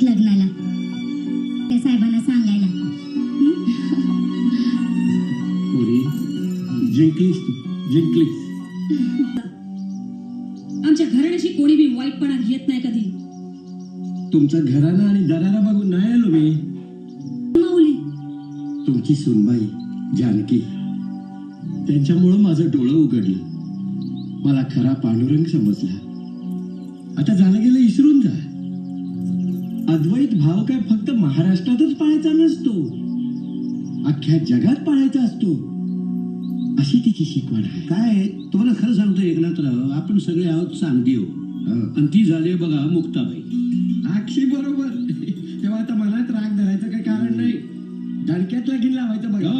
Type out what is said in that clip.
आहेत लग्नाला. त्या साहेबांना सांगायला. जिंकलीस तू, जिंकलीस. आमच्या घराण्याशी कोणी बी वाईटपणा घेत नाही कधी. तुमचं घराणं आणि दरारा बघून नाही आलो मी. माऊली, तुमची सुनबाई जानकी, त्यांच्यामुळं माझं डोळं उघडलं. मला खरा पांडुरंग समजला. आता झालं गेलं विसरून जा. अद्वैत भाव काय फक्त महाराष्ट्रातच पाळायचा नसतो, अख्ख्या जगात पाळायचा असतो, अशी तिची शिकवण आहे. काय तुम्हाला खरं सांगतो एकनाथराव, आपण सगळे आहोत चांगदेव आणि ती झाली बघा मुक्ताबाई. अक्षी बरोबर. तेव्हा आता मनात राग धरायचं काही कारण नाही. दणक्यात लगीन लावायचं बघा.